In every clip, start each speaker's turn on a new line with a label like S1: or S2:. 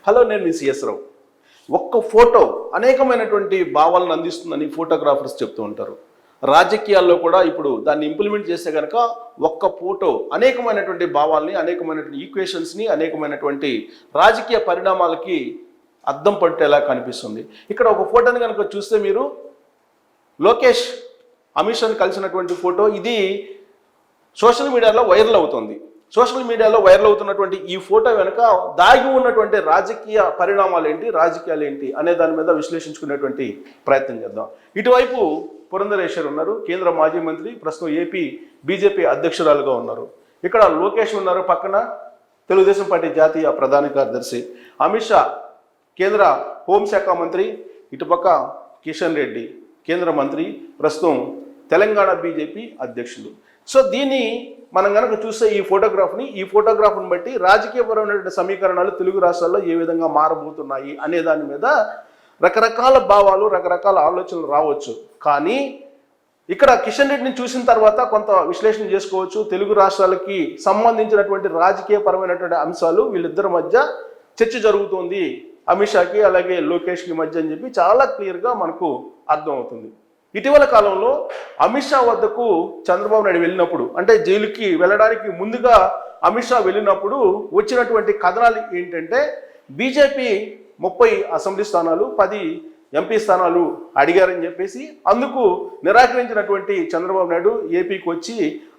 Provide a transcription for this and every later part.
S1: Hello, నేను మీ CS రావు. ఒక్క photo అనేకమైనటువంటి భావాలను అందిస్తుందని ఫోటోగ్రాఫర్స్ చెప్తూ ఉంటారు. రాజకీయాల్లో కూడా ఇప్పుడు దాన్ని ఇంప్లిమెంట్ చేస్తే కనుక ఒక్క ఫోటో అనేకమైనటువంటి భావాల్ని, అనేకమైనటువంటి ఈక్వేషన్స్ని, అనేకమైనటువంటి రాజకీయ పరిణామాలకి అద్దం పట్టేలా కనిపిస్తుంది. ఇక్కడ ఒక ఫోటోని కనుక చూస్తే మీరు లోకేష్ అమిత్ షాని కలిసినటువంటి ఫోటో, ఇది సోషల్ మీడియాలో వైరల్ అవుతుంది. సోషల్ మీడియాలో వైరల్ అవుతున్నటువంటి ఈ ఫోటో వెనుక దాగి ఉన్నటువంటి రాజకీయ పరిణామాలు ఏంటి, రాజకీయాలు ఏంటి అనే దాని మీద విశ్లేషించుకునేటువంటి ప్రయత్నం చేద్దాం. ఇటువైపు పురంధరేశ్వర్ ఉన్నారు, కేంద్ర మాజీ మంత్రి, ప్రస్తుతం ఏపీ బీజేపీ అధ్యక్షురాలుగా ఉన్నారు. ఇక్కడ లోకేష్ ఉన్నారు, పక్కన తెలుగుదేశం పార్టీ జాతీయ ప్రధాన కార్యదర్శి అమిత్ షా, కేంద్ర హోంశాఖ మంత్రి, ఇటుపక్క కిషన్ రెడ్డి కేంద్ర మంత్రి, ప్రస్తుతం తెలంగాణ బీజేపీ అధ్యక్షులు. సో దీన్ని మనం కనుక చూస్తే ఈ ఫోటోగ్రాఫ్ని బట్టి రాజకీయపరమైనటువంటి సమీకరణాలు తెలుగు రాష్ట్రాల్లో ఏ విధంగా మారబోతున్నాయి అనే దాని మీద రకరకాల భావాలు, రకరకాల ఆలోచనలు రావచ్చు. కానీ ఇక్కడ కిషన్ రెడ్డిని చూసిన తర్వాత కొంత విశ్లేషణ చేసుకోవచ్చు. తెలుగు రాష్ట్రాలకి సంబంధించినటువంటి రాజకీయపరమైనటువంటి అంశాలు వీళ్ళిద్దరి మధ్య చర్చ జరుగుతుంది, అమిత్ షాకి అలాగే లోకేష్కి మధ్య అని చెప్పి చాలా క్లియర్గా మనకు అర్థమవుతుంది. ఇటీవల కాలంలో అమిత్ షా వద్దకు చంద్రబాబు నాయుడు వెళ్ళినప్పుడు, అంటే జైలుకి వెళ్ళడానికి ముందుగా అమిత్ షా వెళ్ళినప్పుడు వచ్చినటువంటి కథనాలు ఏంటంటే, బీజేపీ 30 అసెంబ్లీ స్థానాలు, 10 ఎంపీ స్థానాలు అడిగారని చెప్పేసి అందుకు నిరాకరించినటువంటి చంద్రబాబు నాయుడు ఏపీకి వచ్చి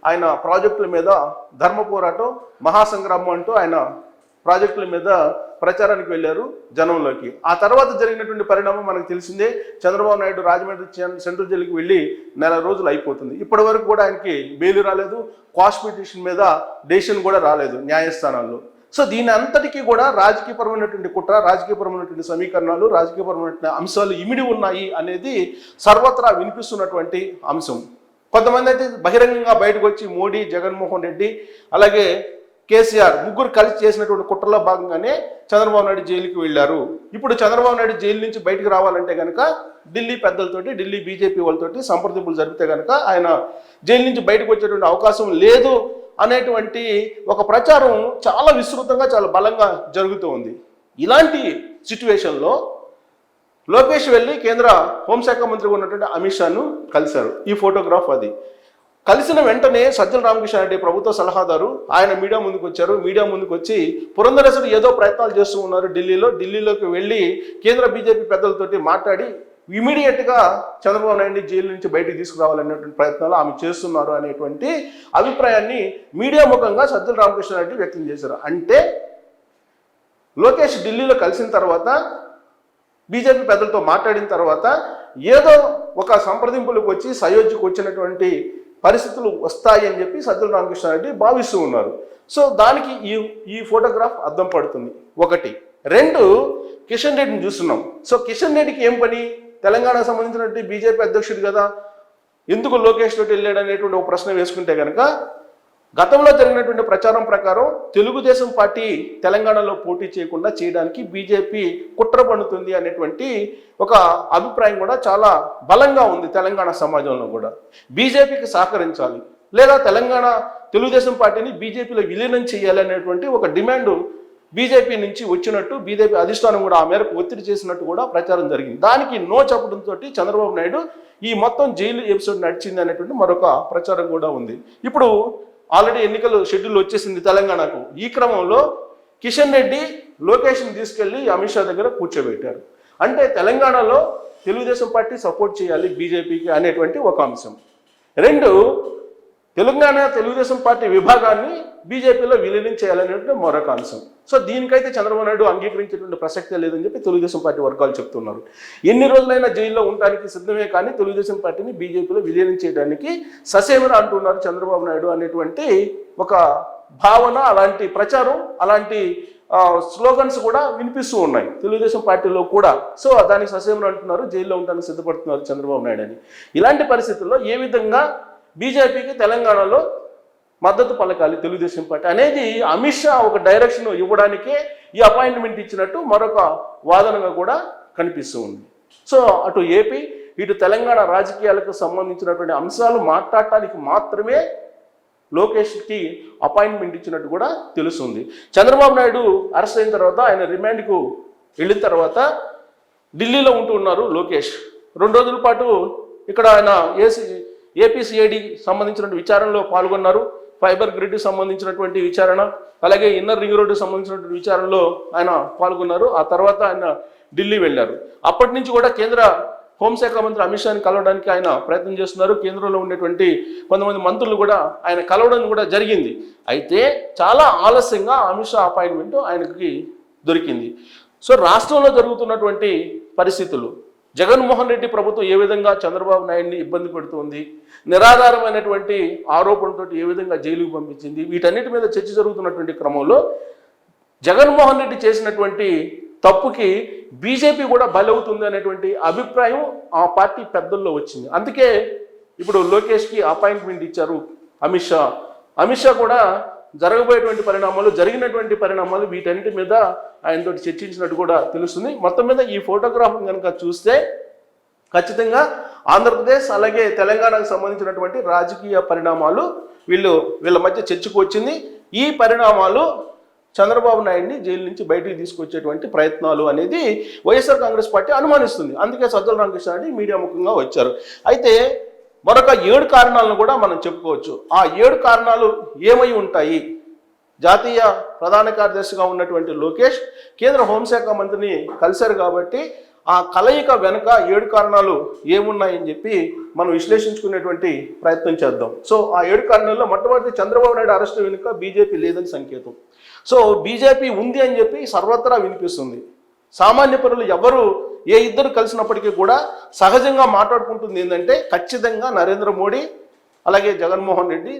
S1: ఆయన ప్రాజెక్టుల మీద ధర్మ పోరాటం, మహాసంగ్రామం అంటూ ఆయన ప్రాజెక్టుల మీద ప్రచారానికి వెళ్ళారు జనంలోకి. ఆ తర్వాత జరిగినటువంటి పరిణామం మనకు తెలిసిందే. చంద్రబాబు నాయుడు రాజమండ్రి సెంట్రల్ జైలుకి వెళ్ళి 4 రోజులు అయిపోతుంది. ఇప్పటి వరకు కూడా ఆయనకి బెయిల్ రాలేదు, క్వాష్ పిటిషన్ మీద డెసిషన్ కూడా రాలేదు న్యాయస్థానాల్లో. సో దీని అంతటికీ కూడా రాజకీయపరమైనటువంటి కుట్ర, రాజకీయపరమైనటువంటి సమీకరణాలు, రాజకీయపరమైనటువంటి అంశాలు ఇమిడి ఉన్నాయి అనేది సర్వత్రా వినిపిస్తున్నటువంటి అంశం. కొంతమంది అయితే బహిరంగంగా బయటకు వచ్చి మోడీ, జగన్మోహన్ రెడ్డి అలాగే కేసీఆర్ ముగ్గురు కలిసి చేసినటువంటి కుట్రలో భాగంగానే చంద్రబాబు నాయుడు జైలుకి వెళ్ళారు. ఇప్పుడు చంద్రబాబు నాయుడు జైలు నుంచి బయటకు రావాలంటే కనుక ఢిల్లీ పెద్దలతోటి, ఢిల్లీ బీజేపీ వాళ్ళతోటి సంప్రదింపులు జరిపితే కనుక ఆయన జైలు నుంచి బయటకు వచ్చేటువంటి అవకాశం లేదు అనేటువంటి ఒక ప్రచారం చాలా విస్తృతంగా, చాలా బలంగా జరుగుతూ ఉంది. ఇలాంటి సిచ్యువేషన్లో లోకేష్ వెళ్ళి కేంద్ర హోంశాఖ మంత్రిగా ఉన్నటువంటి అమిత్ షాను కలిశారు. ఈ ఫోటోగ్రాఫ్ అది. కలిసిన వెంటనే సజ్జల రామకృష్ణారెడ్డి ప్రభుత్వ సలహాదారు ఆయన మీడియా ముందుకు వచ్చారు. మీడియా ముందుకు వచ్చి పురంధరేశ్వరి ఏదో ప్రయత్నాలు చేస్తూ ఉన్నారు ఢిల్లీలోకి వెళ్ళి కేంద్ర బీజేపీ పెద్దలతోటి మాట్లాడి ఇమీడియట్గా చంద్రబాబు నాయుడిని జైలు నుంచి బయటికి తీసుకురావాలనేటువంటి ప్రయత్నాలు ఆమె చేస్తున్నారు అనేటువంటి అభిప్రాయాన్ని మీడియా ముఖంగా సజ్జల రామకృష్ణారెడ్డి వ్యక్తం చేశారు. అంటే లోకేష్ ఢిల్లీలో కలిసిన తర్వాత, బీజేపీ పెద్దలతో మాట్లాడిన తర్వాత ఏదో ఒక సంప్రదింపులకు వచ్చి సయోధ్యకు వచ్చినటువంటి పరిస్థితులు వస్తాయి అని చెప్పి సజ్జల రామకృష్ణారెడ్డి భావిస్తూ ఉన్నారు. సో దానికి ఈ ఫోటోగ్రాఫ్ అద్దం పడుతుంది. 1. 2, కిషన్ రెడ్డిని చూస్తున్నాం. సో కిషన్ రెడ్డికి ఏం పని? తెలంగాణకు సంబంధించినటువంటి బీజేపీ అధ్యక్షుడు కదా, ఎందుకు లోకేష్ తోటి వెళ్ళాడు అనేటువంటి ఒక ప్రశ్న వేసుకుంటే కనుక, గతంలో జరిగినటువంటి ప్రచారం ప్రకారం తెలుగుదేశం పార్టీ తెలంగాణలో పోటీ చేయకుండా చేయడానికి బీజేపీ కుట్ర పన్నుతుంది అనేటువంటి ఒక అభిప్రాయం కూడా చాలా బలంగా ఉంది తెలంగాణ సమాజంలో కూడా. బీజేపీకి సహకరించాలి లేదా తెలంగాణ తెలుగుదేశం పార్టీని బీజేపీలో విలీనం చేయాలి అనేటువంటి ఒక డిమాండ్ బీజేపీ నుంచి వచ్చినట్టు, బీజేపీ అధిష్టానం కూడా ఆ మేరకు ఒత్తిడి చేసినట్టు కూడా ప్రచారం జరిగింది. దానికి నో చెప్పడంతో చంద్రబాబు నాయుడు ఈ మొత్తం జైలు ఎపిసోడ్ నడిచింది అనేటువంటి మరొక ప్రచారం కూడా ఉంది. ఇప్పుడు ఆల్రెడీ ఎన్నికలు షెడ్యూల్ వచ్చేసింది తెలంగాణకు. ఈ క్రమంలో కిషన్ రెడ్డి లోకేష్ని తీసుకెళ్లి అమిత్ షా దగ్గర కూర్చోబెట్టారు. అంటే తెలంగాణలో తెలుగుదేశం పార్టీ సపోర్ట్ చేయాలి బీజేపీకి అనేటువంటి ఒక అంశం. 2, తెలంగాణ తెలుగుదేశం పార్టీ విభాగాన్ని బీజేపీలో విలీనం చేయాలనేటువంటి మరొక అంశం. సో దీనికైతే చంద్రబాబు నాయుడు అంగీకరించేటువంటి ప్రసక్తే లేదని చెప్పి తెలుగుదేశం పార్టీ వర్గాలు చెప్తున్నారు. ఎన్ని రోజులైనా జైల్లో ఉండడానికి సిద్ధమే, కానీ తెలుగుదేశం పార్టీని బీజేపీలో విలీనం చేయడానికి ససేమిరా అంటున్నారు చంద్రబాబు నాయుడు అనేటువంటి ఒక భావన, అలాంటి ప్రచారం, అలాంటి స్లోగన్స్ కూడా వినిపిస్తూ ఉన్నాయి తెలుగుదేశం పార్టీలో కూడా. సో దానికి ససేమిరా అంటున్నారు, జైల్లో ఉండడానికి సిద్ధపడుతున్నారు చంద్రబాబు నాయుడు అని. ఇలాంటి పరిస్థితుల్లో ఏ విధంగా బీజేపీకి తెలంగాణలో మద్దతు పలకాలి తెలుగుదేశం పార్టీ అనేది అమిత్ షా ఒక డైరెక్షన్ ఇవ్వడానికే ఈ అపాయింట్మెంట్ ఇచ్చినట్టు మరొక వాదనగా కూడా కనిపిస్తూ ఉంది. సో అటు ఏపీ, ఇటు తెలంగాణ రాజకీయాలకు సంబంధించినటువంటి అంశాలు మాట్లాడటానికి మాత్రమే లోకేష్కి అపాయింట్మెంట్ ఇచ్చినట్టు కూడా తెలుస్తుంది. చంద్రబాబు నాయుడు అరెస్ట్ అయిన తర్వాత ఆయన రిమాండ్కు వెళ్ళిన తర్వాత ఢిల్లీలో ఉంటూ ఉన్నారు లోకేష్. 2 రోజుల పాటు ఇక్కడ ఆయన ఏపీసీఐడి సంబంధించినటువంటి విచారణలో పాల్గొన్నారు. ఫైబర్ గ్రిడ్కి సంబంధించినటువంటి విచారణ, అలాగే ఇన్నర్ రింగ్ రోడ్డుకి సంబంధించినటువంటి విచారణలో ఆయన పాల్గొన్నారు. ఆ తర్వాత ఆయన ఢిల్లీ వెళ్ళారు. అప్పటి నుంచి కూడా కేంద్ర హోంశాఖ మంత్రి అమిత్ షాని కలవడానికి ఆయన ప్రయత్నం చేస్తున్నారు. కేంద్రంలో ఉండేటువంటి కొంతమంది మంత్రులు కూడా ఆయన కలవడం కూడా జరిగింది. అయితే చాలా ఆలస్యంగా అమిత్ షా అపాయింట్మెంట్ ఆయనకి దొరికింది. సో రాష్ట్రంలో జరుగుతున్నటువంటి పరిస్థితులు, జగన్మోహన్ రెడ్డి ప్రభుత్వం ఏ విధంగా చంద్రబాబు నాయుడిని ఇబ్బంది పెడుతుంది, నిరాధారమైనటువంటి ఆరోపణలతో ఏ విధంగా జైలుకు పంపించింది, వీటన్నిటి మీద చర్చ జరుగుతున్నటువంటి క్రమంలో జగన్మోహన్ రెడ్డి చేసినటువంటి తప్పుకి బీజేపీ కూడా బలవుతుంది అనేటువంటి అభిప్రాయం ఆ పార్టీ పెద్దల్లో వచ్చింది. అందుకే ఇప్పుడు లోకేష్కి అపాయింట్మెంట్ ఇచ్చారు అమిత్ షా. అమిత్ షా కూడా జరగబోయేటువంటి పరిణామాలు, జరిగినటువంటి పరిణామాలు వీటన్నిటి మీద ఆయనతో చర్చించినట్టు కూడా తెలుస్తుంది. మొత్తం మీద ఈ ఫోటోగ్రాఫ్ కనుక చూస్తే ఖచ్చితంగా ఆంధ్రప్రదేశ్ అలాగే తెలంగాణకు సంబంధించినటువంటి రాజకీయ పరిణామాలు వీళ్ళ మధ్య చర్చకు వచ్చింది. ఈ పరిణామాలు చంద్రబాబు నాయుడిని జైలు నుంచి బయటికి తీసుకొచ్చేటువంటి ప్రయత్నాలు అనేది వైఎస్ఆర్ కాంగ్రెస్ పార్టీ అనుమానిస్తుంది. అందుకే సజ్జల రామకృష్ణారెడ్డి మీడియా ముఖంగా వచ్చారు. అయితే మరొక 7 కారణాలను కూడా మనం చెప్పుకోవచ్చు. ఆ 7 కారణాలు ఏమై ఉంటాయి? జాతీయ ప్రధాన కార్యదర్శిగా ఉన్నటువంటి లోకేష్ కేంద్ర హోంశాఖ మంత్రిని కలిశారు కాబట్టి ఆ కలయిక వెనుక 7 కారణాలు ఏమున్నాయని చెప్పి మనం విశ్లేషించుకునేటువంటి ప్రయత్నం చేద్దాం. సో ఆ 7 కారణాల్లో మొట్టమొదటి చంద్రబాబు నాయుడు అరెస్టు వెనుక బీజేపీ లేదని సంకేతం. సో బీజేపీ ఉంది అని చెప్పి సర్వత్రా వినిపిస్తుంది. సామాన్య పరులు ఎవరు ఏ ఇద్దరు కలిసినప్పటికీ కూడా సహజంగా మాట్లాడుకుంటుంది ఏంటంటే ఖచ్చితంగా నరేంద్ర మోడీ అలాగే జగన్మోహన్ రెడ్డి,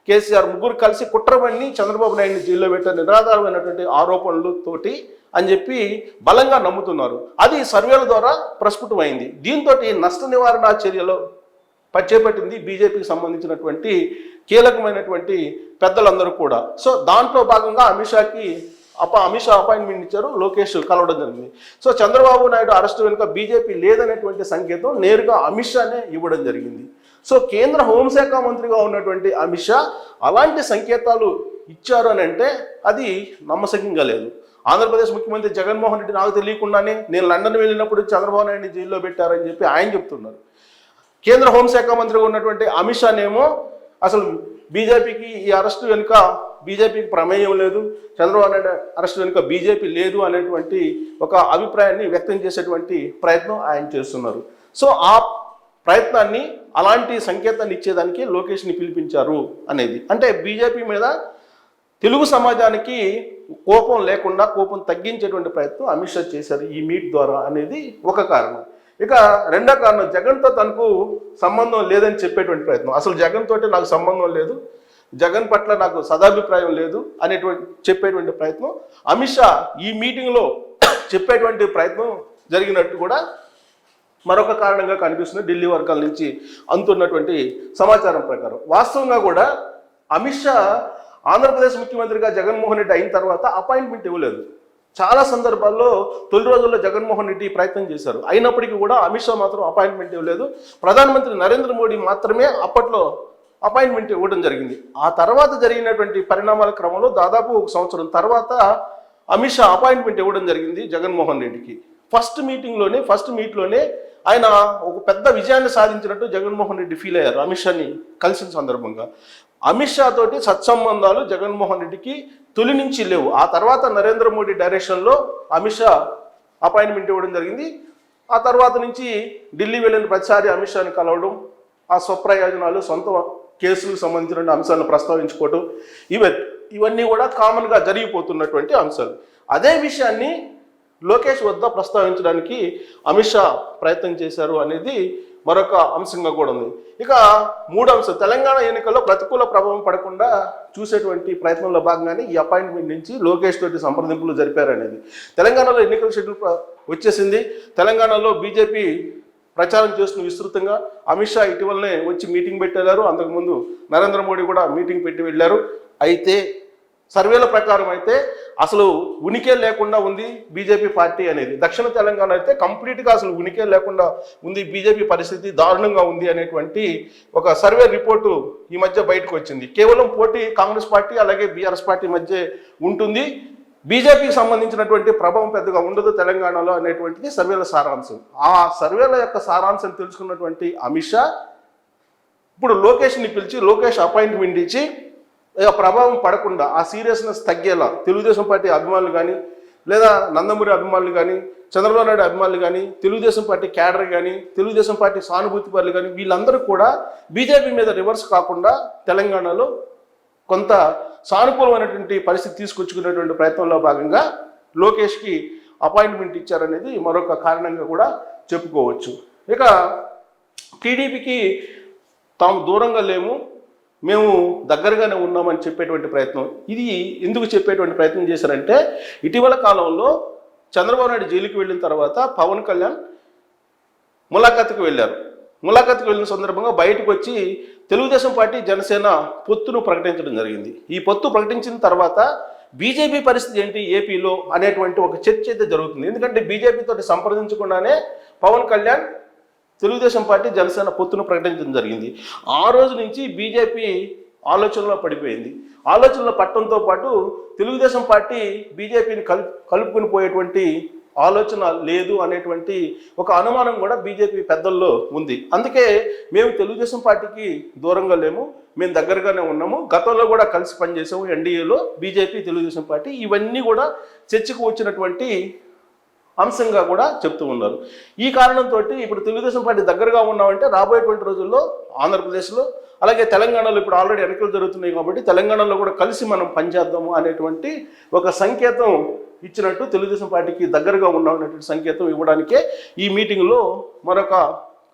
S1: కేసీఆర్ ముగ్గురు కలిసి కుట్రబడిని చంద్రబాబు నాయుడిని జైల్లో పెట్టే నిరాధారమైనటువంటి ఆరోపణలతోటి అని చెప్పి బలంగా నమ్ముతున్నారు. అది సర్వేల ద్వారా ప్రస్ఫుటమైంది. దీంతో నష్ట నివారణ చర్యలో చేపట్టింది బీజేపీకి సంబంధించినటువంటి కీలకమైనటువంటి పెద్దలందరూ కూడా. సో దాంట్లో భాగంగా అమిత్ షా అపాయింట్మెంట్ ఇచ్చారు, లోకేష్ కలవడం జరిగింది. సో చంద్రబాబు నాయుడు అరెస్టు వెనుక బీజేపీ లేదనేటువంటి సంకేతం నేరుగా అమిత్ షానే ఇవ్వడం జరిగింది. సో కేంద్ర హోంశాఖ మంత్రిగా ఉన్నటువంటి అమిత్ షా అలాంటి సంకేతాలు ఇచ్చారు అని అంటే అది నమ్మశక్యంగా లేదు. ఆంధ్రప్రదేశ్ ముఖ్యమంత్రి జగన్మోహన్ రెడ్డి నాకు తెలియకుండానే నేను లండన్ వెళ్ళినప్పుడు చంద్రబాబు నాయుడిని జైల్లో పెట్టారని చెప్పి ఆయన చెప్తున్నారు. కేంద్ర హోంశాఖ మంత్రిగా ఉన్నటువంటి అమిత్ షానేమో అసలు బీజేపీకి ఈ అరెస్టు వెనుక బీజేపీకి ప్రమేయం లేదు, చంద్రబాబు నాయుడు అరెస్టు వెనుక బీజేపీ లేదు అనేటువంటి ఒక అభిప్రాయాన్ని వ్యక్తం చేసేటువంటి ప్రయత్నం ఆయన చేస్తున్నారు. సో ఆ ప్రయత్నాన్ని, అలాంటి సంకేతాన్ని ఇచ్చేదానికి లోకేష్ని పిలిపించారు అనేది అంటే బీజేపీ మీద తెలుగు సమాజానికి కోపం లేకుండా కోపం తగ్గించేటువంటి ప్రయత్నం అమిత్ షా చేశారు ఈ మీట్ ద్వారా అనేది ఒక కారణం. ఇక రెండో కారణం, జగన్తో తనకు సంబంధం లేదని చెప్పేటువంటి ప్రయత్నం. అసలు జగన్ తోటి నాకు సంబంధం లేదు, జగన్ పట్ల నాకు సదాభిప్రాయం లేదు అనేటువంటి చెప్పేటువంటి ప్రయత్నం అమిత్ షా ఈ మీటింగ్లో చెప్పేటువంటి ప్రయత్నం జరిగినట్టు కూడా మరొక కారణంగా కనిపిస్తుంది ఢిల్లీ వర్గాల నుంచి అందుతున్నటువంటి సమాచారం ప్రకారం. వాస్తవంగా కూడా అమిత్ షా ఆంధ్రప్రదేశ్ ముఖ్యమంత్రిగా జగన్మోహన్ రెడ్డి అయిన తర్వాత అపాయింట్మెంట్ ఇవ్వలేదు. చాలా సందర్భాల్లో తొలి రోజుల్లో జగన్మోహన్ రెడ్డి ప్రయత్నం చేశారు, అయినప్పటికీ కూడా అమిత్ షా మాత్రం అపాయింట్మెంట్ ఇవ్వలేదు. ప్రధానమంత్రి నరేంద్ర మోడీ మాత్రమే అప్పట్లో అపాయింట్మెంట్ ఇవ్వడం జరిగింది. ఆ తర్వాత జరిగినటువంటి పరిణామాల క్రమంలో దాదాపు 1 సంవత్సరం తర్వాత అమిత్ షా అపాయింట్మెంట్ ఇవ్వడం జరిగింది జగన్మోహన్ రెడ్డికి. ఫస్ట్ మీట్లోనే ఆయన ఒక పెద్ద విజయాన్ని సాధించినట్టు జగన్మోహన్ రెడ్డి ఫీల్ అయ్యారు అమిత్ షాని కలిసిన సందర్భంగా. అమిత్ షా తోటి సత్సంబంధాలు జగన్మోహన్ రెడ్డికి తొలి నుంచి లేవు. ఆ తర్వాత నరేంద్ర మోడీ డైరెక్షన్లో అమిత్ షా అపాయింట్మెంట్ ఇవ్వడం జరిగింది. ఆ తర్వాత నుంచి ఢిల్లీ వెళ్ళిన ప్రతిసారి అమిత్ షాని కలవడం, ఆ స్వప్రయోజనాలు, సొంత కేసులకు సంబంధించిన అంశాలను ప్రస్తావించుకోవడం, ఇవన్నీ కూడా కామన్గా జరిగిపోతున్నటువంటి అంశాలు. అదే విషయాన్ని లోకేష్ వద్ద ప్రస్తావించడానికి అమిత్ షా ప్రయత్నం చేశారు అనేది మరొక అంశంగా కూడా ఉంది. ఇక 3వ అంశం, తెలంగాణ ఎన్నికల్లో ప్రతికూల ప్రభావం పడకుండా చూసేటువంటి ప్రయత్నంలో భాగంగానే ఈ అపాయింట్మెంట్ నుంచి లోకేష్ తోటి సంప్రదింపులు జరిపారనేది. తెలంగాణలో ఎన్నికల షెడ్యూల్ వచ్చేసింది. తెలంగాణలో బీజేపీ ప్రచారం చేస్తున్న విస్తృతంగా. అమిత్ షా ఇటీవలనే వచ్చి మీటింగ్ పెట్టి వెళ్ళారు. అంతకుముందు నరేంద్ర మోడీ కూడా మీటింగ్ పెట్టి వెళ్ళారు. అయితే సర్వేల ప్రకారం అయితే అసలు ఉనికే లేకుండా ఉంది బీజేపీ పార్టీ అనేది. దక్షిణ తెలంగాణ అయితే కంప్లీట్గా అసలు ఉనికే లేకుండా ఉంది, బీజేపీ పరిస్థితి దారుణంగా ఉంది అనేటువంటి ఒక సర్వే రిపోర్టు ఈ మధ్య బయటకు వచ్చింది. కేవలం పోటీ కాంగ్రెస్ పార్టీ అలాగే బీఆర్ఎస్ పార్టీ మధ్య ఉంటుంది, బీజేపీకి సంబంధించినటువంటి ప్రభావం పెద్దగా ఉండదు తెలంగాణలో అనేటువంటిది సర్వేల సారాంశం. ఆ సర్వేల యొక్క సారాంశం తెలుసుకున్నటువంటి అమిత్ షా ఇప్పుడు లోకేష్ని పిలిచి లోకేష్ అపాయింట్మెంట్ ఇచ్చి ప్రభావం పడకుండా ఆ సీరియస్నెస్ తగ్గేలా తెలుగుదేశం పార్టీ అభిమానులు కానీ లేదా నందమూరి అభిమానులు కానీ చంద్రబాబు నాయుడు అభిమానులు కానీ తెలుగుదేశం పార్టీ క్యాడర్ కానీ తెలుగుదేశం పార్టీ సానుభూతి పరులు కానీ వీళ్ళందరూ కూడా బీజేపీ మీద రివర్స్ కాకుండా తెలంగాణలో కొంత సానుకూలమైనటువంటి పరిస్థితి తీసుకొచ్చుకునేటువంటి ప్రయత్నంలో భాగంగా లోకేష్కి అపాయింట్మెంట్ ఇచ్చారనేది మరొక కారణంగా కూడా చెప్పుకోవచ్చు. ఇక టీడీపీకి తాము దూరంగా లేము, మేము దగ్గరగానే ఉన్నామని చెప్పేటువంటి ప్రయత్నం, ఇది ఎందుకు చెప్పేటువంటి ప్రయత్నం చేశారంటే ఇటీవల కాలంలో చంద్రబాబు నాయుడు జైలుకి వెళ్ళిన తర్వాత పవన్ కళ్యాణ్ ములాఖాత్కి వెళ్ళారు. ములాఖాత్కి వెళ్ళిన సందర్భంగా బయటకు వచ్చి తెలుగుదేశం పార్టీ జనసేన పొత్తును ప్రకటించడం జరిగింది. ఈ పొత్తు ప్రకటించిన తర్వాత బీజేపీ పరిస్థితి ఏంటి ఏపీలో అనేటువంటి ఒక చర్చ అయితే జరుగుతుంది. ఎందుకంటే బీజేపీతో సంప్రదించకుండానే పవన్ కళ్యాణ్ తెలుగుదేశం పార్టీ జనసేన పొత్తును ప్రకటించడం జరిగింది. ఆ రోజు నుంచి బీజేపీ ఆలోచనలో పడిపోయింది. ఆలోచనలో పట్టడంతో పాటు తెలుగుదేశం పార్టీ బీజేపీని కలుపుకొని పోయేటువంటి ఆలోచన లేదు అనేటువంటి ఒక అనుమానం కూడా బీజేపీ పెద్దల్లో ఉంది. అందుకే మేము తెలుగుదేశం పార్టీకి దూరంగా లేము, మేము దగ్గరగానే ఉన్నాము, గతంలో కూడా కలిసి పనిచేసాము ఎన్డీఏలో బీజేపీ తెలుగుదేశం పార్టీ, ఇవన్నీ కూడా చర్చకు వచ్చినటువంటి అంశంగా కూడా చెప్తూ ఉన్నారు. ఈ కారణంతో ఇప్పుడు తెలుగుదేశం పార్టీ దగ్గరగా ఉన్నామంటే రాబోయేటువంటి రోజుల్లో ఆంధ్రప్రదేశ్లో అలాగే తెలంగాణలో ఇప్పుడు ఆల్రెడీ ఎన్నికలు జరుగుతున్నాయి కాబట్టి తెలంగాణలో కూడా కలిసి మనం పనిచేద్దాము అనేటువంటి ఒక సంకేతం ఇచ్చినట్టు తెలుగుదేశం పార్టీకి దగ్గరగా ఉన్నామనేటువంటి సంకేతం ఇవ్వడానికే ఈ మీటింగ్లో మరొక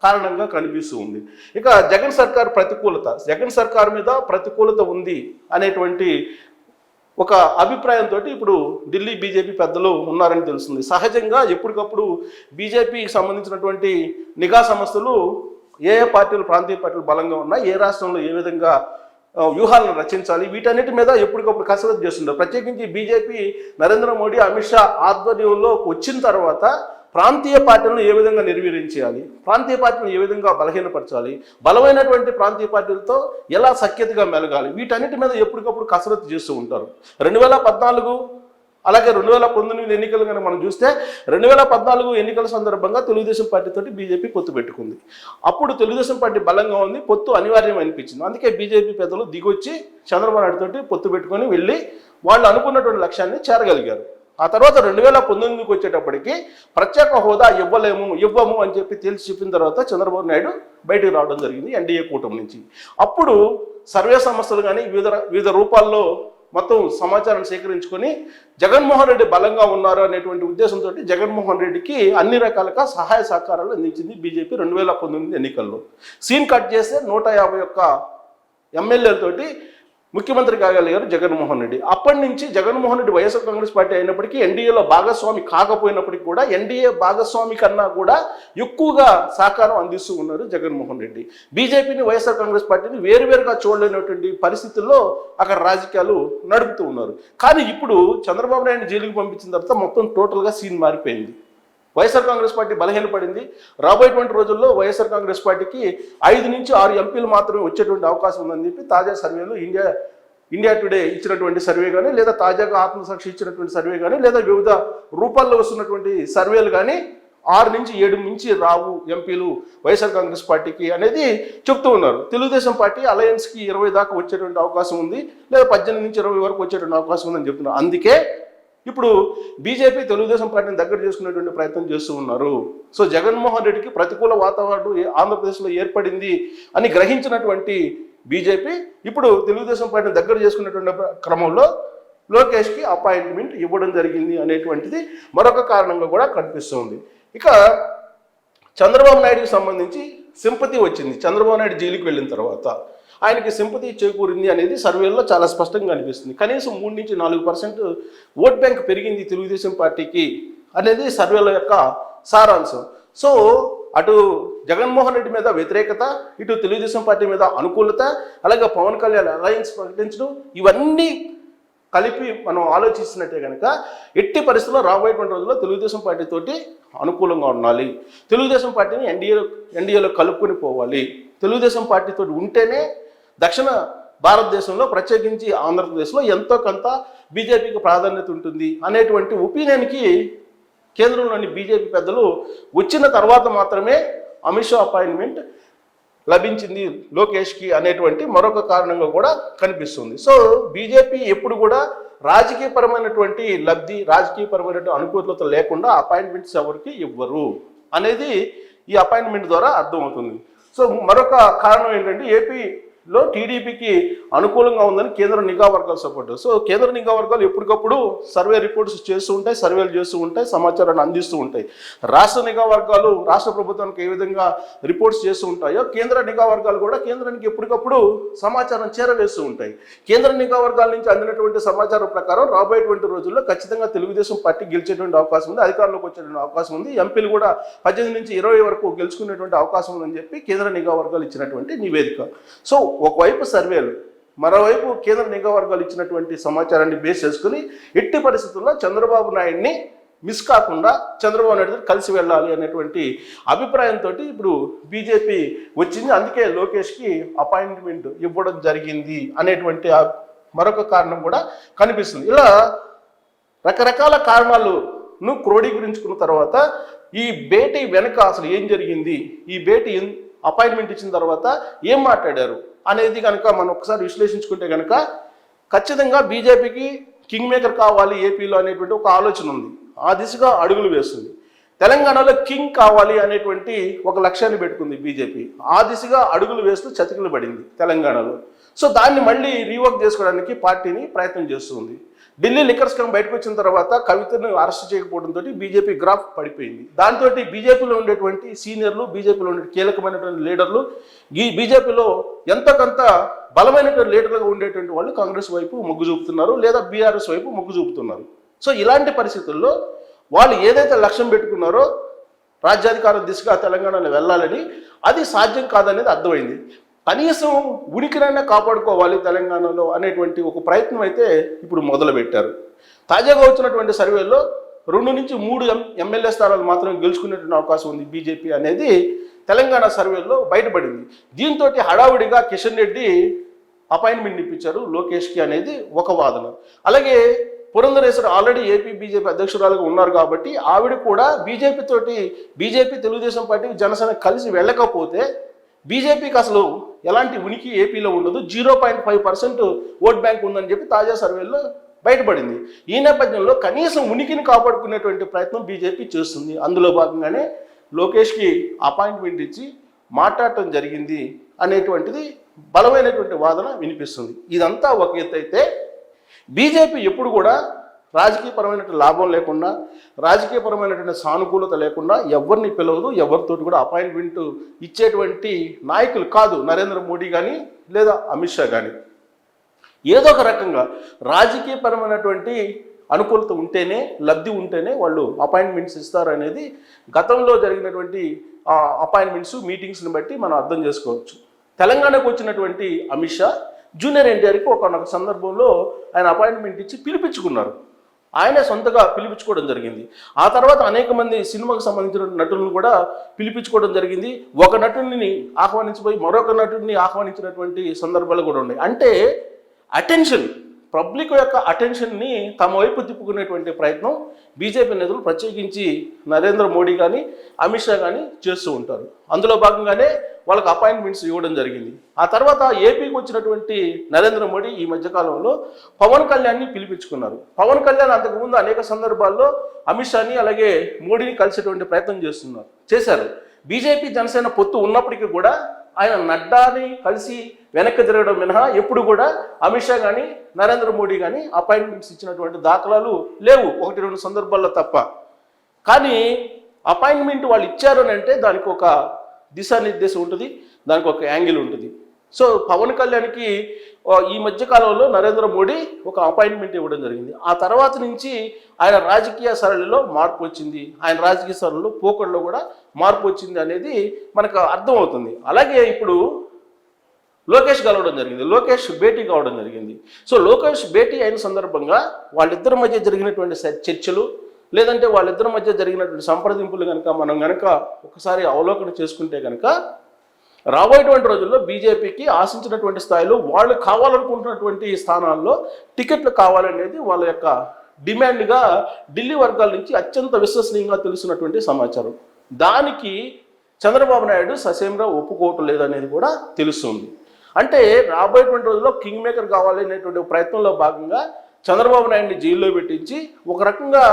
S1: కారణంగా కనిపిస్తూ ఉంది. ఇక జగన్ సర్కార్ ప్రతికూలత, జగన్ సర్కార్ మీద ప్రతికూలత ఉంది అనేటువంటి ఒక అభిప్రాయంతో ఇప్పుడు ఢిల్లీ బీజేపీ పెద్దలు ఉన్నారని తెలుస్తుంది. సహజంగా ఎప్పటికప్పుడు బీజేపీకి సంబంధించినటువంటి నిఘా సంస్థలు ఏ పార్టీలు ప్రాంతీయ పార్టీలు బలంగా ఉన్నా ఏ రాష్ట్రంలో ఏ విధంగా వ్యూహాలను రచించాలి వీటన్నిటి మీద ఎప్పటికప్పుడు కసరత్తు చేస్తుంటారు. ప్రత్యేకించి బీజేపీ నరేంద్ర మోడీ అమిత్ షా ఆధ్వర్యంలో వచ్చిన తర్వాత ప్రాంతీయ పార్టీలను ఏ విధంగా నిర్వీర్యం, ప్రాంతీయ పార్టీలను ఏ విధంగా బలహీనపరచాలి, బలమైనటువంటి ప్రాంతీయ పార్టీలతో ఎలా సఖ్యతగా మెలగాలి వీటన్నిటి మీద ఎప్పటికప్పుడు కసరత్తు చేస్తూ ఉంటారు. 2014 అలాగే 2019 ఎన్నికలు కనుక మనం చూస్తే 2014 ఎన్నికల సందర్భంగా తెలుగుదేశం పార్టీతో బీజేపీ పొత్తు పెట్టుకుంది. అప్పుడు తెలుగుదేశం పార్టీ బలంగా ఉంది, పొత్తు అనివార్యం అనిపించింది. అందుకే బీజేపీ పెద్దలు దిగొచ్చి చంద్రబాబు నాయుడుతో పొత్తు పెట్టుకొని వెళ్ళి వాళ్ళు అనుకున్నటువంటి లక్ష్యాన్ని చేరగలిగారు. ఆ తర్వాత 2019కి వచ్చేటప్పటికి ప్రత్యేక హోదా ఇవ్వము అని చెప్పి తేల్చి చెప్పిన తర్వాత చంద్రబాబు నాయుడు బయటకు రావడం జరిగింది ఎన్డీఏ కూటమి నుంచి. అప్పుడు సర్వే సంస్థలు కానీ వివిధ రూపాల్లో మొత్తం సమాచారాన్ని సేకరించుకొని జగన్మోహన్ రెడ్డి బలంగా ఉన్నారు అనేటువంటి ఉద్దేశంతో జగన్మోహన్ రెడ్డికి అన్ని రకాలుగా సహాయ సహకారాలు అందించింది బీజేపీ 2019 ఎన్నికల్లో. సీన్ కట్ చేస్తే 151 ఎమ్మెల్యేలతోటి ముఖ్యమంత్రి కాగలిగారు జగన్మోహన్ రెడ్డి. అప్పటి నుంచి జగన్మోహన్ రెడ్డి వైఎస్ఆర్ కాంగ్రెస్ పార్టీ అయినప్పటికీ ఎన్డీఏలో భాగస్వామి కాకపోయినప్పటికీ కూడా ఎన్డీఏ భాగస్వామి కన్నా కూడా ఎక్కువగా సహకారం అందిస్తూ ఉన్నారు జగన్మోహన్ రెడ్డి. బీజేపీని వైఎస్ఆర్ కాంగ్రెస్ పార్టీని వేరువేరుగా చూడలేనటువంటి పరిస్థితుల్లో అక్కడ రాజకీయాలు నడుపుతూ ఉన్నారు. కానీ ఇప్పుడు చంద్రబాబు నాయుడు జైలుకి పంపించిన తర్వాత మొత్తం టోటల్గా సీన్ మారిపోయింది. వైఎస్ఆర్ కాంగ్రెస్ పార్టీ బలహీనపడింది. రాబోయేటువంటి రోజుల్లో వైఎస్ఆర్ కాంగ్రెస్ పార్టీకి 5 నుంచి 6 ఎంపీలు మాత్రమే వచ్చేటువంటి అవకాశం ఉందని చెప్పి తాజా సర్వేలు ఇండియా టుడే ఇచ్చినటువంటి సర్వే కానీ లేదా తాజాగా ఆత్మసాక్షి ఇచ్చినటువంటి సర్వే కానీ లేదా వివిధ రూపాల్లో వస్తున్నటువంటి సర్వేలు కానీ 6 నుంచి 7 నుంచి రావు ఎంపీలు వైఎస్ఆర్ కాంగ్రెస్ పార్టీకి అనేది చెప్తూ ఉన్నారు. తెలుగుదేశం పార్టీ అలయన్స్కి 20 దాకా వచ్చేటువంటి అవకాశం ఉంది, లేదా 18 నుంచి 20 వరకు వచ్చేటువంటి అవకాశం ఉందని చెప్తున్నారు. అందుకే ఇప్పుడు బీజేపీ తెలుగుదేశం పార్టీని దగ్గర చేసుకునేటువంటి ప్రయత్నం చేస్తూ ఉన్నారు. సో జగన్మోహన్ రెడ్డికి ప్రతికూల వాతావరణం ఆంధ్రప్రదేశ్లో ఏర్పడింది అని గ్రహించినటువంటి బీజేపీ ఇప్పుడు తెలుగుదేశం పార్టీని దగ్గర చేసుకునేటువంటి క్రమంలో లోకేష్కి అపాయింట్మెంట్ ఇవ్వడం జరిగింది అనేటువంటిది మరొక కారణంగా కూడా కనిపిస్తుంది. ఇక చంద్రబాబు నాయుడుకి సంబంధించి సింపతి వచ్చింది. చంద్రబాబు నాయుడు జైలుకి వెళ్ళిన తర్వాత ఆయనకి సింపతి చేకూరింది అనేది సర్వేల్లో చాలా స్పష్టంగా అనిపిస్తుంది. కనీసం 3 నుంచి 4% ఓట్ బ్యాంక్ పెరిగింది తెలుగుదేశం పార్టీకి అనేది సర్వేల యొక్క సారాంశం. సో అటు జగన్మోహన్ రెడ్డి మీద వ్యతిరేకత, ఇటు తెలుగుదేశం పార్టీ మీద అనుకూలత, అలాగే పవన్ కళ్యాణ్ అలయన్స్ ప్రకటించడం, ఇవన్నీ కలిపి మనం ఆలోచిస్తున్నట్టే కనుక ఎట్టి పరిస్థితుల్లో రాబోయేటువంటి రోజుల్లో తెలుగుదేశం పార్టీతోటి అనుకూలంగా ఉండాలి, తెలుగుదేశం పార్టీని ఎన్డీఏలో కలుపుకొని పోవాలి, తెలుగుదేశం పార్టీతో ఉంటేనే దక్షిణ భారతదేశంలో ప్రత్యేకించి ఆంధ్రప్రదేశ్లో ఎంతో కొంత బీజేపీకి ప్రాధాన్యత ఉంటుంది అనేటువంటి ఒపీనియన్కి కేంద్రంలోని బీజేపీ పెద్దలు వచ్చిన తర్వాత మాత్రమే అమిత్ షా అపాయింట్మెంట్ లభించింది లోకేష్కి అనేటువంటి మరొక కారణంగా కూడా కనిపిస్తుంది. సో బీజేపీ ఎప్పుడు కూడా రాజకీయపరమైనటువంటి లబ్ధి, రాజకీయపరమైనటువంటి అనుకూలత లేకుండా అపాయింట్మెంట్స్ ఎవరికి ఇవ్వరు అనేది ఈ అపాయింట్మెంట్ ద్వారా అర్థమవుతుంది. సో మరొక కారణం ఏంటంటే ఏపీలో టీడీపీకి అనుకూలంగా ఉందని కేంద్ర నిఘా వర్గాలు సపోర్ట్. సో కేంద్ర నిఘా వర్గాలు ఎప్పటికప్పుడు సర్వే రిపోర్ట్స్ చేస్తూ ఉంటాయి, సర్వేలు చేస్తూ ఉంటాయి, సమాచారాన్ని అందిస్తూ ఉంటాయి. రాష్ట్ర నిఘా వర్గాలు రాష్ట్ర ప్రభుత్వానికి ఏ విధంగా రిపోర్ట్స్ చేస్తూ ఉంటాయో కేంద్ర నిఘా వర్గాలు కూడా కేంద్రానికి ఎప్పటికప్పుడు సమాచారం చేరవేస్తూ ఉంటాయి. కేంద్ర నిఘా వర్గాల నుంచి అందినటువంటి సమాచారం ప్రకారం రాబోయేటువంటి రోజుల్లో ఖచ్చితంగా తెలుగుదేశం పార్టీ గెలిచేటువంటి అవకాశం ఉంది, అధికారంలోకి వచ్చేటువంటి అవకాశం ఉంది, ఎంపీలు కూడా 18 నుంచి 20 వరకు గెలుచుకునేటువంటి అవకాశం ఉందని చెప్పి కేంద్ర నిఘా వర్గాలు ఇచ్చినటువంటి నివేదిక. సో ఒకవైపు సర్వేలు, మరోవైపు కేంద్ర నిఘా వర్గాలు ఇచ్చినటువంటి సమాచారాన్ని బేస్ చేసుకుని ఎట్టి పరిస్థితుల్లో చంద్రబాబు నాయుడిని మిస్ కాకుండా చంద్రబాబు నాయుడు కలిసి వెళ్ళాలి అనేటువంటి అభిప్రాయంతో ఇప్పుడు బీజేపీ వచ్చింది. అందుకే లోకేష్కి అపాయింట్మెంట్ ఇవ్వడం జరిగింది అనేటువంటి మరొక కారణం కూడా కనిపిస్తుంది. ఇలా రకరకాల కారణాలను క్రోడీకరించుకున్న తర్వాత ఈ భేటీ వెనుక అసలు ఏం జరిగింది, ఈ భేటీ అపాయింట్మెంట్ ఇచ్చిన తర్వాత ఏం మాట్లాడారు అనేది కనుక మనం ఒకసారి విశ్లేషించుకుంటే కనుక ఖచ్చితంగా బీజేపీకి కింగ్ మేకర్ కావాలి ఏపీలో అనేటువంటి ఒక ఆలోచన ఉంది, ఆ దిశగా అడుగులు వేస్తుంది. తెలంగాణలో కింగ్ కావాలి అనేటువంటి ఒక లక్ష్యాన్ని పెట్టుకుంది బీజేపీ, ఆ దిశగా అడుగులు వేస్తూ చతికిలు పడింది తెలంగాణలో. సో దాన్ని మళ్ళీ రీవర్క్ చేసుకోవడానికి పార్టీని ప్రయత్నం చేస్తుంది. ఢిల్లీ లిక్కర్ స్కామ్ బయటకు వచ్చిన తర్వాత కవితను అరెస్ట్ చేయకపోవడంతో బీజేపీ గ్రాఫ్ పడిపోయింది. దాంతో బీజేపీలో ఉండేటువంటి సీనియర్లు, బీజేపీలో ఉండే కీలకమైనటువంటి లీడర్లు, ఈ బీజేపీలో ఎంతో కొంత బలమైనటువంటి లీడర్లుగా ఉండేటువంటి వాళ్ళు కాంగ్రెస్ వైపు మొగ్గు చూపుతున్నారు, లేదా బీఆర్ఎస్ వైపు మొగ్గు చూపుతున్నారు. సో ఇలాంటి పరిస్థితుల్లో వాళ్ళు ఏదైతే లక్ష్యం పెట్టుకున్నారో రాజ్యాధికార దిశగా తెలంగాణలో వెళ్ళాలని, అది సాధ్యం కాదనేది అర్థమైంది. కనీసం ఉనికినైనా కాపాడుకోవాలి తెలంగాణలో అనేటువంటి ఒక ప్రయత్నం అయితే ఇప్పుడు మొదలుపెట్టారు. తాజాగా వచ్చినటువంటి సర్వేలో 2 నుంచి 3 ఎమ్మెల్యే స్థానాలు మాత్రమే గెలుచుకునేటువంటి అవకాశం ఉంది బీజేపీ అనేది తెలంగాణ సర్వేలో బయటపడింది. దీంతో హడావుడిగా కిషన్ రెడ్డి అపాయింట్మెంట్ ఇప్పించారు లోకేష్కి అనేది ఒక వాదన. అలాగే పురంధరేశ్వరి ఆల్రెడీ ఏపీ బీజేపీ అధ్యక్షురాలుగా ఉన్నారు కాబట్టి ఆవిడ కూడా బీజేపీ తెలుగుదేశం పార్టీ జనసేన కలిసి వెళ్ళకపోతే బీజేపీకి అసలు ఎలాంటి ఉనికి ఏపీలో ఉండదు, 0.5% ఓట్ బ్యాంక్ ఉందని చెప్పి తాజా సర్వేలో బయటపడింది. ఈ నేపథ్యంలో కనీసం ఉనికిని కాపాడుకునేటువంటి ప్రయత్నం బీజేపీ చేస్తుంది. అందులో భాగంగానే లోకేష్కి అపాయింట్మెంట్ ఇచ్చి మాట్లాడటం జరిగింది అనేటువంటిది బలమైనటువంటి వాదన వినిపిస్తుంది. ఇదంతా ఒక ఎత్తు అయితే బీజేపీ ఎప్పుడు కూడా రాజకీయపరమైనటువంటి లాభం లేకుండా, రాజకీయపరమైనటువంటి సానుకూలత లేకుండా ఎవరిని పిలవదు, ఎవరితోటి కూడా అపాయింట్మెంట్ ఇచ్చేటువంటి నాయకులు కాదు నరేంద్ర మోడీ కానీ లేదా అమిత్ షా కానీ. ఏదో ఒక రకంగా రాజకీయపరమైనటువంటి అనుకూలత ఉంటేనే, లబ్ధి ఉంటేనే వాళ్ళు అపాయింట్మెంట్స్ ఇస్తారనేది గతంలో జరిగినటువంటి అపాయింట్మెంట్స్, మీటింగ్స్ని బట్టి మనం అర్థం చేసుకోవచ్చు. తెలంగాణకు వచ్చినటువంటి అమిత్ షా జూనియర్ ఎన్టీఆర్కి ఒక సందర్భంలో ఆయన అపాయింట్మెంట్ ఇచ్చి పిలిపించుకున్నారు. ఆయనే సొంతగా పిలిపించుకోవడం జరిగింది. ఆ తర్వాత అనేక మంది సినిమాకు సంబంధించిన నటులను కూడా పిలిపించుకోవడం జరిగింది. ఒక నటుడిని ఆహ్వానించిపోయి మరొక నటుడిని ఆహ్వానించినటువంటి సందర్భాలు కూడా ఉన్నాయి. అంటే అటెన్షన్, పబ్లిక్ యొక్క అటెన్షన్ని తమ వైపు తిప్పుకునేటువంటి ప్రయత్నం బీజేపీ నేతలు ప్రత్యేకించి నరేంద్ర మోడీ కానీ అమిత్ షా కానీ చేస్తూ ఉంటారు. అందులో భాగంగానే వాళ్ళకి అపాయింట్మెంట్స్ ఇవ్వడం జరిగింది. ఆ తర్వాత ఏపీకి వచ్చినటువంటి నరేంద్ర మోడీ ఈ మధ్యకాలంలో పవన్ కళ్యాణ్ని పిలిపించుకున్నారు. పవన్ కళ్యాణ్ అంతకుముందు అనేక సందర్భాల్లో అమిత్ షాని అలాగే మోడీని కలిసేటువంటి ప్రయత్నం చేశారు. బీజేపీ జనసేన పొత్తు ఉన్నప్పటికీ కూడా ఆయన నడ్డాని కలిసి వెనక్కి తిరగడం మినహా ఎప్పుడు కూడా అమిత్ షా కానీ నరేంద్ర మోడీ కానీ అపాయింట్మెంట్స్ ఇచ్చినటువంటి దాఖలాలు లేవు, 1-2 సందర్భాల్లో తప్ప. కానీ అపాయింట్మెంట్ వాళ్ళు ఇచ్చారు అని అంటే దానికి ఒక దిశానిర్దేశం ఉంటుంది, దానికి ఒక యాంగిల్ ఉంటుంది. సో పవన్ కళ్యాణ్కి ఈ మధ్యకాలంలో నరేంద్ర మోడీ ఒక అపాయింట్మెంట్ ఇవ్వడం జరిగింది. ఆ తర్వాత నుంచి ఆయన రాజకీయ సరళిలో మార్పు వచ్చింది, ఆయన రాజకీయ సరళిలో పోకడలో కూడా మార్పు వచ్చింది అనేది మనకు అర్థమవుతుంది. అలాగే ఇప్పుడు లోకేష్ కలవడం జరిగింది, లోకేష్ భేటీ కావడం జరిగింది. సో లోకేష్ భేటీ అయిన సందర్భంగా వాళ్ళిద్దరి మధ్య జరిగినటువంటి చర్చలు లేదంటే వాళ్ళిద్దరి మధ్య జరిగినటువంటి సంప్రదింపులు కనుక మనం కనుక ఒకసారి అవలోకన చేసుకుంటే కనుక రాబోయేటువంటి రోజుల్లో బీజేపీకి ఆశించినటువంటి స్థాయిలో వాళ్ళు కావాలనుకుంటున్నటువంటి స్థానాల్లో టికెట్లు కావాలనేది వాళ్ళ యొక్క డిమాండ్గా ఢిల్లీ వర్గాల నుంచి అత్యంత విశ్వసనీయంగా తెలుస్తున్నటువంటి సమాచారం. దానికి చంద్రబాబు నాయుడు ససేమిరా ఒప్పుకోవటం లేదనేది కూడా తెలుస్తుంది. అంటే రాబోయేటువంటి రోజుల్లో కింగ్ మేకర్ కావాలి అనేటువంటి ప్రయత్నంలో భాగంగా చంద్రబాబు నాయుడిని జైల్లో పెట్టించి ఒక రకంగా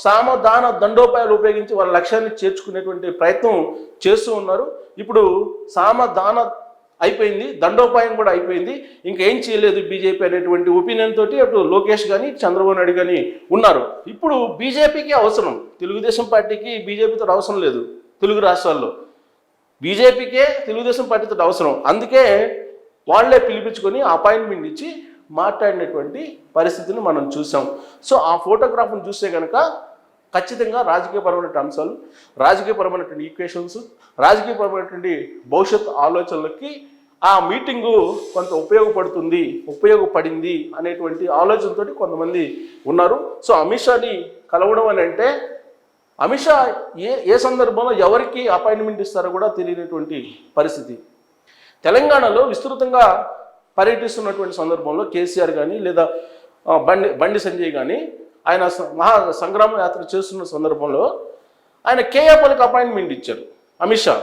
S1: సామధాన దండోపాయాలు ఉపయోగించి వాళ్ళ లక్ష్యాన్ని చేర్చుకునేటువంటి ప్రయత్నం చేస్తూ ఉన్నారు. ఇప్పుడు సామధాన అయిపోయింది, దండోపాయం కూడా అయిపోయింది, ఇంకేం చేయలేదు బీజేపీ అనేటువంటి ఒపీనియన్ తోటి అటు లోకేష్ కానీ చంద్రబాబు నాయుడు కానీ ఉన్నారు. ఇప్పుడు బీజేపీకి అవసరం, తెలుగుదేశం పార్టీకి బీజేపీతో అవసరం లేదు. తెలుగు రాష్ట్రాల్లో బీజేపీకే తెలుగుదేశం పార్టీతో అవసరం. అందుకే వాళ్లే పిలిపించుకొని అపాయింట్మెంట్ ఇచ్చి మాట్లాడినటువంటి పరిస్థితిని మనం చూసాం. సో ఆ ఫోటోగ్రాఫ్ను చూస్తే కనుక ఖచ్చితంగా రాజకీయపరమైనటువంటి అంశాలు, రాజకీయపరమైనటువంటి ఈక్వేషన్స్, రాజకీయపరమైనటువంటి భవిష్యత్ ఆలోచనలకి ఆ మీటింగు కొంత ఉపయోగపడింది అనేటువంటి ఆలోచనతో కొంతమంది ఉన్నారు. సో అమిత్ షాని కలవడం అని అంటే అమిత్ షా ఏ సందర్భంలో ఎవరికి అపాయింట్మెంట్ ఇస్తారో కూడా తెలియనటువంటి పరిస్థితి. తెలంగాణలో విస్తృతంగా పర్యటిస్తున్నటువంటి సందర్భంలో కేసీఆర్ కానీ లేదా బండి సంజయ్ కానీ ఆయన మహా సంగ్రామ యాత్ర చేస్తున్న సందర్భంలో ఆయన కేఏపల్కి అపాయింట్మెంట్ ఇచ్చారు అమిత్ షా.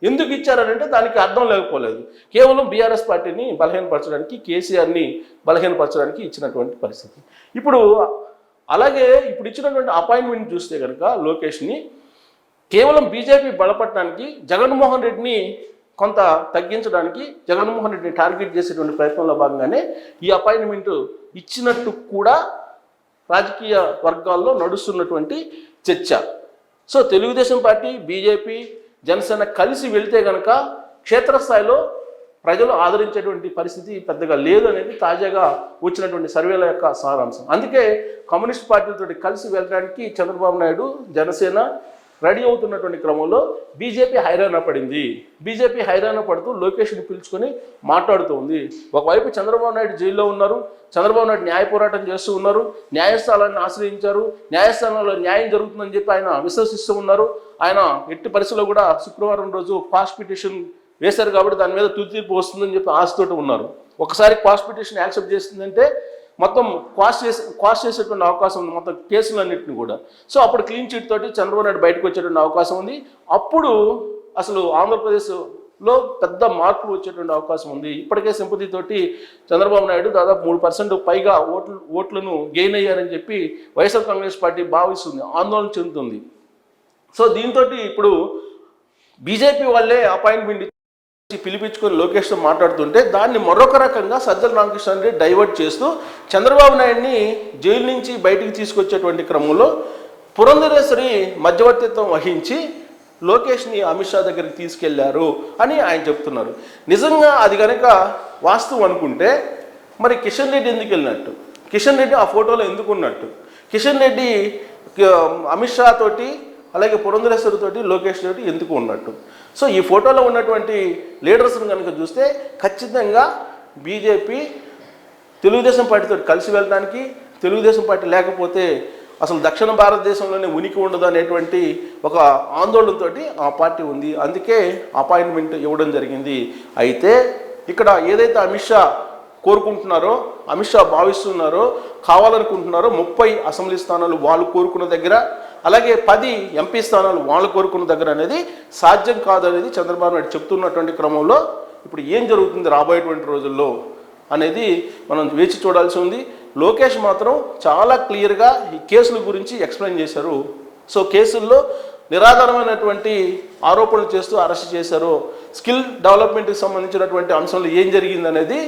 S1: ఎందుకు ఇచ్చారనంటే దానికి అర్థం లేకపోలేదు. కేవలం బీఆర్ఎస్ పార్టీని బలహీనపరచడానికి, కేసీఆర్ని బలహీనపరచడానికి ఇచ్చినటువంటి పరిస్థితి. ఇప్పుడు అలాగే ఇప్పుడు ఇచ్చినటువంటి అపాయింట్మెంట్ చూస్తే కనుక లోకేష్ని కేవలం బీజేపీ బలపడటానికి, జగన్మోహన్ రెడ్డిని కొంత తగ్గించడానికి, జగన్మోహన్ రెడ్డిని టార్గెట్ చేసేటువంటి ప్రయత్నంలో భాగంగానే ఈ అపాయింట్మెంట్ ఇచ్చినట్టు కూడా రాజకీయ వర్గాల్లో నడుస్తున్నటువంటి చర్చ. So Telugu Desam party, BJP, Janasena కలిసి వెళితే కనుక క్షేత్రస్థాయిలో ప్రజలు ఆదరించేటువంటి పరిస్థితి పెద్దగా లేదు అనేది తాజాగా వచ్చినటువంటి సర్వేల యొక్క సారాంశం. అందుకే కమ్యూనిస్ట్ పార్టీలతో కలిసి వెళ్ళడానికి చంద్రబాబు నాయుడు, జనసేన రెడీ అవుతున్నటువంటి క్రమంలో బీజేపీ హైరాణ పడింది. బీజేపీ హైరాణ పడుతూ లోకేష్ని పిలుచుకొని మాట్లాడుతూ ఉంది. ఒకవైపు చంద్రబాబు నాయుడు జైల్లో ఉన్నారు, చంద్రబాబు నాయుడు న్యాయ పోరాటం చేస్తూ ఉన్నారు, న్యాయస్థానాన్ని ఆశ్రయించారు, న్యాయస్థానంలో న్యాయం జరుగుతుందని చెప్పి ఆయన విశ్వసిస్తూ ఉన్నారు. ఆయన ఎట్టి పరిస్థితుల్లో కూడా శుక్రవారం రోజు క్వాష్ పిటిషన్ వేశారు కాబట్టి దాని మీద తుది తీర్పు వస్తుందని చెప్పి ఆశతోటి ఉన్నారు. ఒకసారి క్వాష్ పిటిషన్ యాక్సెప్ట్ చేస్తుందంటే మొత్తం క్వాష్ చేసేటువంటి అవకాశం ఉంది, మొత్తం కేసులన్నింటినీ కూడా. సో అప్పుడు క్లీన్ చిట్ తోటి చంద్రబాబు నాయుడు బయటకు వచ్చేటువంటి అవకాశం ఉంది. అప్పుడు అసలు ఆంధ్రప్రదేశ్లో పెద్ద మార్పులు వచ్చేటువంటి అవకాశం ఉంది. ఇప్పటికే సింపతి తోటి చంద్రబాబు నాయుడు దాదాపు 3% పైగా ఓట్లను గెయిన్ అయ్యారని చెప్పి వైఎస్ఆర్ కాంగ్రెస్ పార్టీ భావిస్తుంది, ఆందోళన చెందుతుంది. సో దీంతో ఇప్పుడు బీజేపీ వాళ్ళే అపాయింట్మెంట్ పిలిపించుకొని లోకేష్తో మాట్లాడుతుంటే దాన్ని మరొక రకంగా సజ్జల రామకృష్ణారెడ్డి డైవర్ట్ చేస్తూ చంద్రబాబు నాయుడిని జైలు నుంచి బయటికి తీసుకొచ్చేటువంటి క్రమంలో పురంధరేశ్వరి మధ్యవర్తిత్వం వహించి లోకేష్ని అమిత్ షా దగ్గరికి తీసుకెళ్లారు అని ఆయన చెప్తున్నారు. నిజంగా అది కనుక వాస్తవం అనుకుంటే మరి కిషన్ రెడ్డి ఎందుకు వెళ్ళినట్టు, కిషన్ రెడ్డి ఆ ఫోటోలో ఎందుకు ఉన్నట్టు, కిషన్ రెడ్డి అమిత్ షా తోటి అలాగే పురంధరేశ్వరి తోటి లోకేష్ తోటి ఎందుకు ఉన్నట్టు. సో ఈ ఫోటోలో ఉన్నటువంటి లీడర్స్ని కనుక చూస్తే ఖచ్చితంగా బీజేపీ తెలుగుదేశం పార్టీతో కలిసి వెళ్ళడానికి, తెలుగుదేశం పార్టీ లేకపోతే అసలు దక్షిణ భారతదేశంలోనే ఉనికి ఉండదు అనేటువంటి ఒక ఆందోళనతో ఆ పార్టీ ఉంది. అందుకే అపాయింట్మెంట్ ఇవ్వడం జరిగింది. అయితే ఇక్కడ ఏదైతే అమిత్ షా కోరుకుంటున్నారో, అమిత్ షా భావిస్తున్నారో, కావాలనుకుంటున్నారో 30 అసెంబ్లీ స్థానాలు వాళ్ళు కోరుకున్న దగ్గర, అలాగే 10 ఎంపీ స్థానాలు వాళ్ళు కోరుకున్న దగ్గర అనేది సాధ్యం కాదనేది చంద్రబాబు నాయుడు చెప్తున్నటువంటి క్రమంలో ఇప్పుడు ఏం జరుగుతుంది రాబోయేటువంటి రోజుల్లో అనేది మనం వేచి చూడాల్సి ఉంది. లోకేష్ మాత్రం చాలా క్లియర్గా ఈ కేసుల గురించి ఎక్స్ప్లెయిన్ చేశారు. సో కేసుల్లో నిరాధారమైనటువంటి ఆరోపణలు చేస్తూ అరెస్ట్ చేశారు. స్కిల్ డెవలప్మెంట్కి సంబంధించినటువంటి అంశంలో ఏం జరిగింది అనేది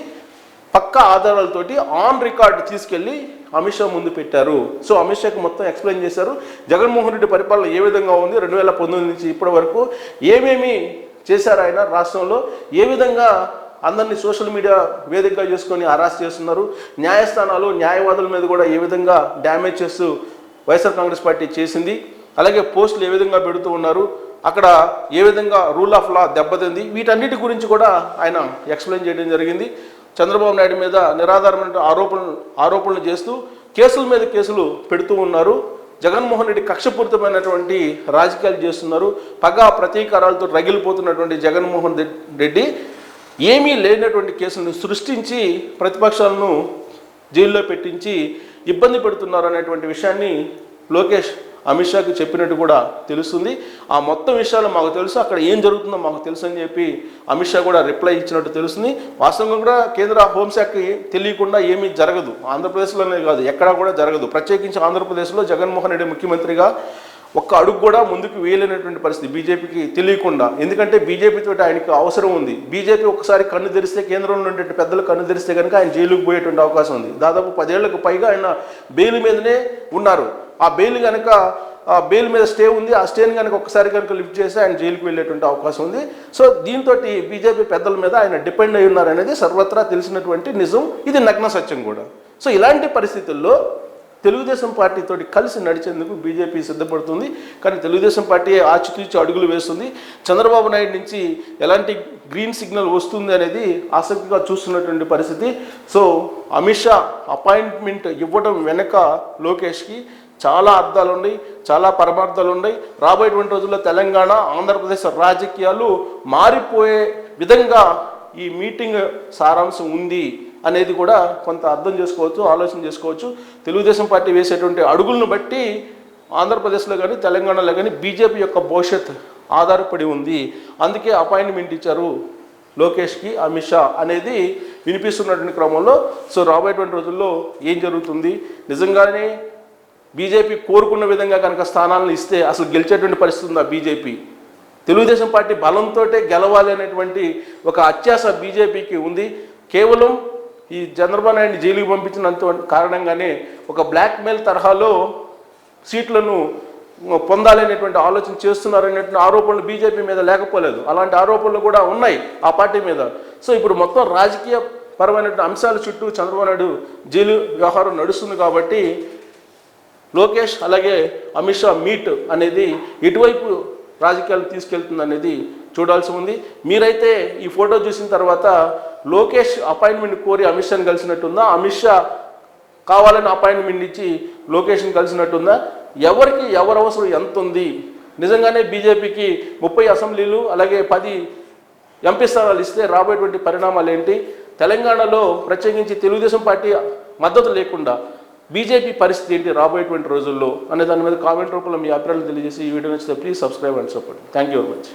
S1: పక్కా ఆధారాలతోటి ఆన్ రికార్డ్ తీసుకెళ్ళి అమిత్ షా ముందు పెట్టారు. సో అమిత్ షాకి మొత్తం ఎక్స్ప్లెయిన్ చేశారు. జగన్మోహన్ రెడ్డి పరిపాలన ఏ విధంగా ఉంది, 2019 నుంచి ఇప్పటి వరకు ఏమేమి చేశారు ఆయన రాష్ట్రంలో, ఏ విధంగా అందరినీ సోషల్ మీడియా వేదికగా చేసుకొని అరెస్ట్ చేస్తున్నారు, న్యాయస్థానాలు న్యాయవాదుల మీద కూడా ఏ విధంగా డ్యామేజ్ చేస్తూ వైఎస్ఆర్ కాంగ్రెస్ పార్టీ చేసింది, అలాగే పోస్టులు ఏ విధంగా పెడుతూ ఉన్నారు, అక్కడ ఏ విధంగా రూల్ ఆఫ్ లా దెబ్బతింది, వీటన్నిటి గురించి కూడా ఆయన ఎక్స్ప్లెయిన్ చేయడం జరిగింది. చంద్రబాబు నాయుడు మీద నిరాధారమైన ఆరోపణలు చేస్తూ కేసుల మీద కేసులు పెడుతూ ఉన్నారు. జగన్మోహన్ రెడ్డి కక్షపూరితమైనటువంటి రాజకీయాలు చేస్తున్నారు. పగ ప్రతీకారాలతో రగిలిపోతున్నటువంటి జగన్మోహన్ రెడ్డి ఏమీ లేనటువంటి కేసులను సృష్టించి ప్రతిపక్షాలను జైల్లో పెట్టించి ఇబ్బంది పెడుతున్నారు అనేటువంటి విషయాన్ని లోకేష్ అమిత్ షాకి చెప్పినట్టు కూడా తెలుస్తుంది. ఆ మొత్తం విషయాలు మాకు తెలుసు, అక్కడ ఏం జరుగుతుందో మాకు తెలుసు అని చెప్పి అమిత్ షా కూడా రిప్లై ఇచ్చినట్టు తెలుస్తుంది. వాస్తవంగా కూడా కేంద్ర హోంశాఖకి తెలియకుండా ఏమీ జరగదు, ఆంధ్రప్రదేశ్లోనే కాదు ఎక్కడా కూడా జరగదు. ప్రత్యేకించి ఆంధ్రప్రదేశ్లో జగన్మోహన్ రెడ్డి ముఖ్యమంత్రిగా ఒక్క అడుగు కూడా ముందుకు వేయలేనటువంటి పరిస్థితి బీజేపీకి తెలియకుండా. ఎందుకంటే బీజేపీతో ఆయనకు అవసరం ఉంది. బీజేపీ ఒకసారి కన్ను తెరిస్తే, కేంద్రంలో ఉండే పెద్దలు కన్ను తెరిస్తే కనుక ఆయన జైలుకు పోయేటువంటి అవకాశం ఉంది. దాదాపు 10 ఏళ్లకు పైగా ఆయన బెయిల్ మీదనే ఉన్నారు. ఆ బెయిల్ కనుక బెయిల్ మీద స్టే ఉంది, ఆ స్టేని కనుక ఒకసారి కనుక లిఫ్ట్ చేసి ఆయన జైలుకు వెళ్ళేటువంటి అవకాశం ఉంది. సో దీంతో బీజేపీ పెద్దల మీద ఆయన డిపెండ్ అయి ఉన్నారనేది సర్వత్రా తెలిసినటువంటి నిజం, ఇది నగ్న సత్యం కూడా. సో ఇలాంటి పరిస్థితుల్లో తెలుగుదేశం పార్టీతో కలిసి నడిచేందుకు బీజేపీ సిద్ధపడుతుంది. కానీ తెలుగుదేశం పార్టీ ఆచితూచి అడుగులు వేస్తుంది. చంద్రబాబు నాయుడు నుంచి ఎలాంటి గ్రీన్ సిగ్నల్ వస్తుంది అనేది ఆసక్తిగా చూస్తున్నటువంటి పరిస్థితి. సో అమిత్ షా అపాయింట్మెంట్ ఇవ్వడం వెనక లోకేష్కి చాలా అర్థాలు ఉన్నాయి, చాలా పరమార్థాలు ఉన్నాయి. రాబోయేటువంటి రోజుల్లో తెలంగాణ, ఆంధ్రప్రదేశ్ రాజకీయాలు మారిపోయే విధంగా ఈ మీటింగ్ సారాంశం ఉంది అనేది కూడా కొంత అర్థం చేసుకోవచ్చు, ఆలోచన చేసుకోవచ్చు. తెలుగుదేశం పార్టీ వేసేటువంటి అడుగులను బట్టి ఆంధ్రప్రదేశ్లో కానీ తెలంగాణలో కానీ బీజేపీ యొక్క భవిష్యత్ ఆధారపడి ఉంది. అందుకే అపాయింట్మెంట్ ఇచ్చారు లోకేష్కి అమిత్ షా అనేది వినిపిస్తున్నటువంటి క్రమంలో సో రాబోయేటువంటి రోజుల్లో ఏం జరుగుతుంది, నిజంగానే బీజేపీ కోరుకున్న విధంగా కనుక స్థానాలను ఇస్తే అసలు గెలిచేటువంటి పరిస్థితి ఉందా బీజేపీ? తెలుగుదేశం పార్టీ బలంతో గెలవాలి అనేటువంటి ఒక అత్యాశ బీజేపీకి ఉంది. కేవలం ఈ చంద్రబాబు నాయుడిని జైలుకి పంపించినంత కారణంగానే ఒక బ్లాక్మెయిల్ తరహాలో సీట్లను పొందాలనేటువంటి ఆలోచన చేస్తున్నారనేటువంటి ఆరోపణలు బీజేపీ మీద లేకపోలేదు. అలాంటి ఆరోపణలు కూడా ఉన్నాయి ఆ పార్టీ మీద. సో ఇప్పుడు మొత్తం రాజకీయ పరమైనటువంటి అంశాల చుట్టూ చంద్రబాబు నాయుడు జైలు వ్యవహారం నడుస్తుంది కాబట్టి లోకేష్ అలాగే అమిత్ షా మీట్ అనేది ఎటువైపు రాజకీయాలు తీసుకెళ్తుంది అనేది చూడాల్సి ఉంది. మీరైతే ఈ ఫోటో చూసిన తర్వాత లోకేష్ అపాయింట్మెంట్ కోరి అమిత్ షాని కలిసినట్టుందా, అమిత్ షా కావాలని అపాయింట్మెంట్ ఇచ్చి లోకేష్ని కలిసినట్టుందా, ఎవరికి ఎవరు అవసరం ఎంత ఉంది? నిజంగానే బీజేపీకి 30 అసెంబ్లీలు అలాగే 10 ఎంపీ స్థానాలు ఇస్తే రాబోయేటువంటి పరిణామాలు ఏంటి? తెలంగాణలో ప్రత్యేకించి తెలుగుదేశం పార్టీ మద్దతు లేకుండా బీజేపీ పరిస్థితి ఏంటి రాబోయేటువంటి రోజుల్లో అనే దాని మీద కామెంట్ రూపంలో మీ అభిప్రాయాలు తెలియజేసి ఈ వీడియో నచ్చితే please subscribe and support. Thank you very much.